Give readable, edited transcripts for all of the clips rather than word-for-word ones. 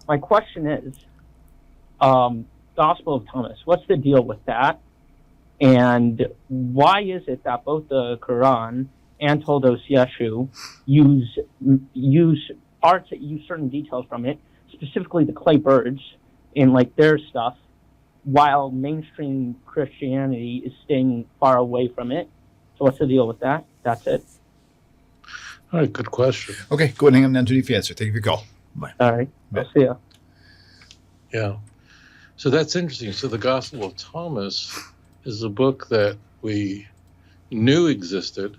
My question is, Gospel of Thomas, what's the deal with that? And why is it that both the Quran and Toldos Yeshu use parts that use certain details from it, specifically the clay birds in like their stuff, while mainstream Christianity is staying far away from it? So what's the deal with that? That's it. All right, good question. Okay, go ahead and hang on underneath the answer. Thank you for your call. Bye. All right, I'll see ya. Yeah. So that's interesting. So the Gospel of Thomas is a book that we knew existed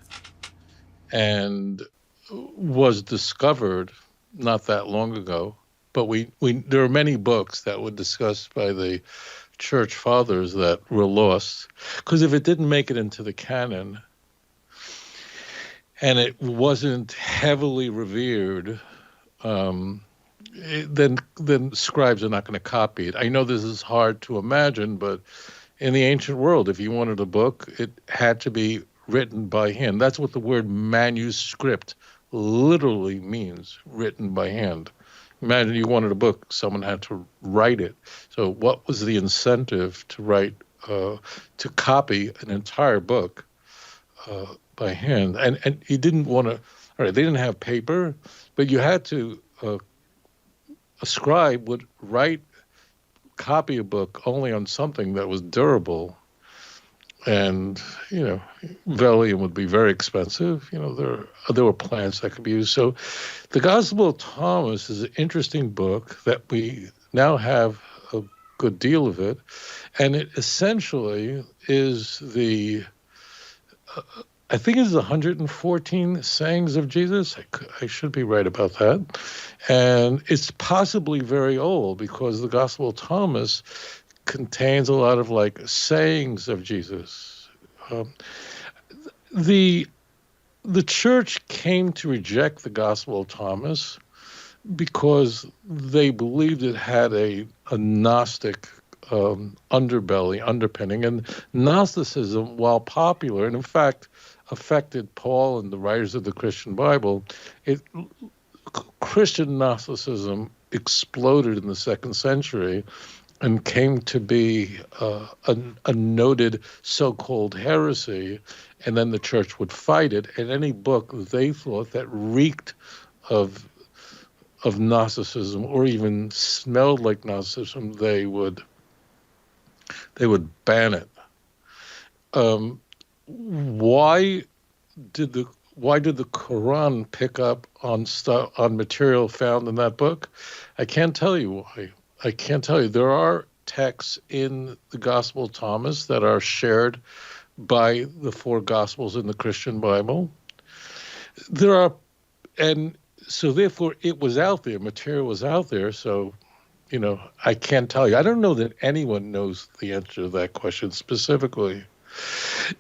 and was discovered not that long ago. But there are many books that were discussed by the church fathers that were lost. Because if it didn't make it into the canon and it wasn't heavily revered, then scribes are not going to copy it. I know this is hard to imagine, but in the ancient world, if you wanted a book, it had to be written by hand. That's what the word manuscript literally means, written by hand. Imagine you wanted a book, someone had to write it. So what was the incentive to write, to copy an entire book by hand? And you didn't want to, all right, they didn't have paper, but you had to, a scribe would copy a book only on something that was durable. And, vellum would be very expensive. There were plants that could be used. So the Gospel of Thomas is an interesting book that we now have a good deal of it. And it essentially is I think it's 114 sayings of Jesus. I should be right about that. And it's possibly very old because the Gospel of Thomas contains a lot of sayings of Jesus. The church came to reject the Gospel of Thomas because they believed it had a Gnostic underpinning. And Gnosticism, while popular, and in fact affected Paul and the writers of the Christian Bible, Christian Gnosticism exploded in the 2nd century and came to be a noted so-called heresy, and then the church would fight it. And any book they thought that reeked of Gnosticism or even smelled like Gnosticism, they would ban it. Why did the Quran pick up on material found in that book? I can't tell you why. I can't tell you. There are texts in the Gospel of Thomas that are shared by the 4 Gospels in the Christian Bible. And so therefore it was out there, material was out there. So, I can't tell you. I don't know that anyone knows the answer to that question specifically.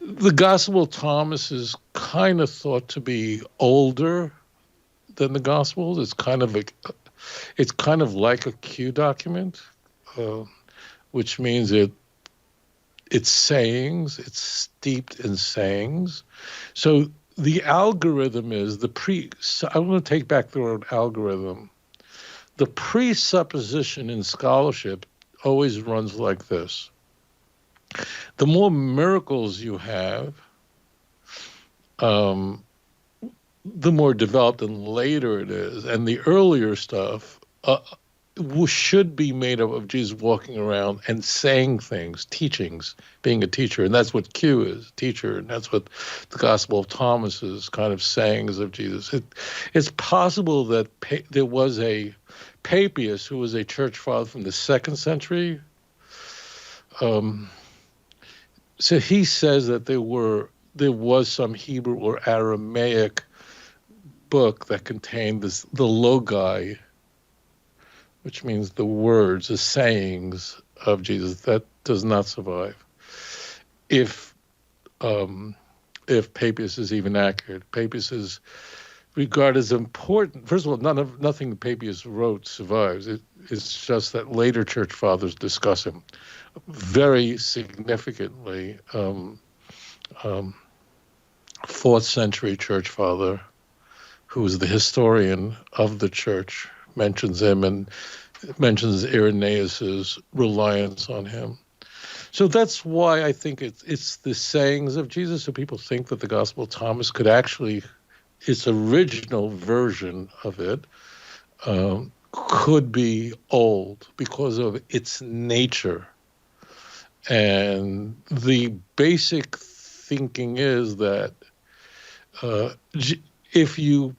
The Gospel of Thomas is kind of thought to be older than the Gospels. It's kind of like a Q document, which means it's sayings, it's steeped in sayings. So the algorithm is I'm going to take back the word algorithm. The presupposition in scholarship always runs like this. The more miracles you have, the more developed and later it is. And the earlier stuff should be made up of Jesus walking around and saying things, teachings, being a teacher. And that's what Q is, teacher. And that's what the Gospel of Thomas is, kind of sayings of Jesus. It's possible that there was a Papias who was a church father from the 2nd century. So he says that there was some Hebrew or Aramaic book that contained the logi, which means the words, the sayings of Jesus. That does not survive. If Papias is even accurate, Papias is regarded as important. First of all, nothing Papias wrote survives. It's just that later church fathers discuss him very significantly. 4th century church father, who was the historian of the church, mentions him, and mentions Irenaeus's reliance on him. So that's why I think it's the sayings of Jesus. So people think that the Gospel of Thomas could actually, its original version of it, could be old because of its nature. And the basic thinking is that if you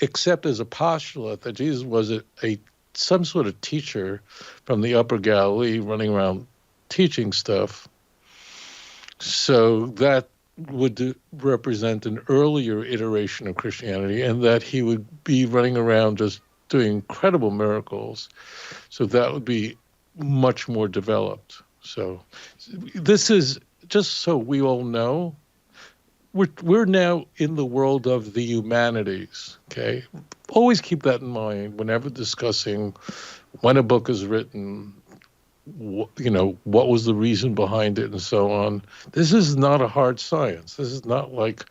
accept as a postulate that Jesus was some sort of teacher from the Upper Galilee running around teaching stuff, so that would represent an earlier iteration of Christianity, and that he would be running around just doing incredible miracles. So that would be much more developed. So this is just so we all know, we're now in the world of the humanities, okay? Always keep that in mind whenever discussing when a book is written, what was the reason behind it and so on. This is not a hard science. This is not like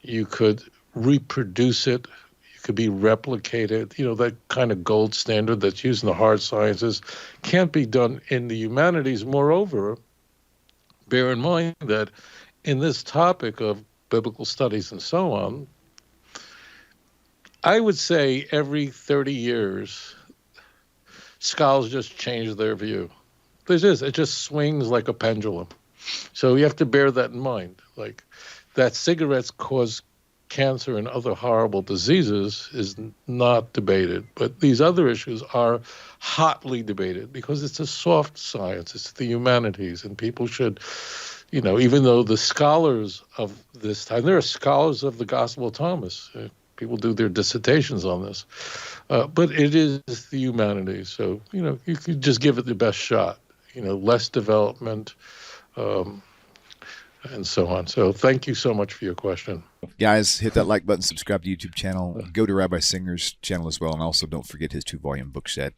you could reproduce it, you could be replicated. That kind of gold standard that's used in the hard sciences can't be done in the humanities. Moreover, bear in mind that in this topic of biblical studies and so on, I would say every 30 years, scholars just change their view. It just swings like a pendulum. So you have to bear that in mind. Like that cigarettes cause cancer and other horrible diseases is not debated. But these other issues are hotly debated because it's a soft science. It's the humanities, and people should, even though the scholars of this time, there are scholars of the Gospel of Thomas. People do their dissertations on this. But it is the humanities. So, you could just give it the best shot. Less development, and so on. So thank you so much for your question. Guys, hit that like button, subscribe to the YouTube channel, go to Rabbi Singer's channel as well, and also don't forget his 2-volume book set,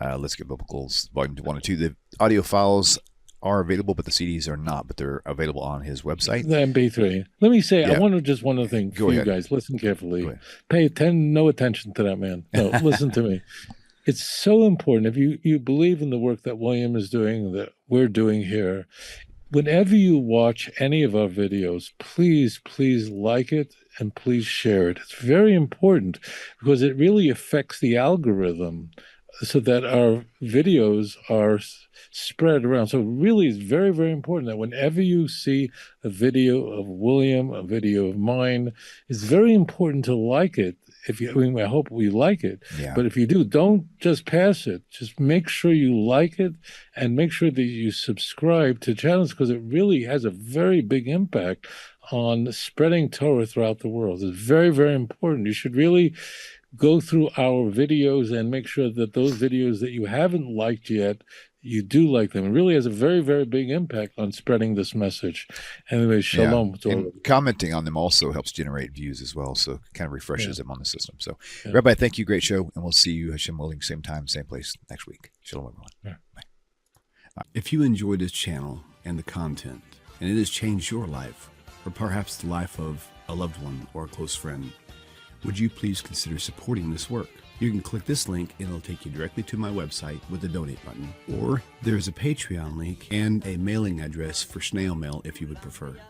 Let's Get Biblicals, Volume 1 and 2. The audio files are available, but the CDs are not, but they're available on his website. The MP3. Let me say, I want to just one other thing Go for ahead. you guys. Listen carefully. Pay no attention to that man. No, listen to me. It's so important. If you believe in the work that William is doing, that we're doing here, whenever you watch any of our videos, please like it and please share it. It's very important because it really affects the algorithm so that our videos are spread around. So really it's very, very important that whenever you see a video of William, a video of mine, it's very important to like it. I hope we like it. Yeah. But if you do, don't just pass it. Just make sure you like it and make sure that you subscribe to channels because it really has a very big impact on spreading Torah throughout the world. It's very, very important. You should really go through our videos and make sure that those videos that you haven't liked yet, you do like them. It really has a very, very big impact on spreading this message. Anyway, shalom. Yeah. And commenting on them also helps generate views as well, so it kind of refreshes them on the system. So, Rabbi, thank you. Great show, and we'll see you, Hashem willing, same time, same place next week. Shalom, everyone. Bye. If you enjoy this channel and the content, and it has changed your life, or perhaps the life of a loved one or a close friend, would you please consider supporting this work? You can click this link and it'll take you directly to my website with the donate button. Or there's a Patreon link and a mailing address for snail mail if you would prefer.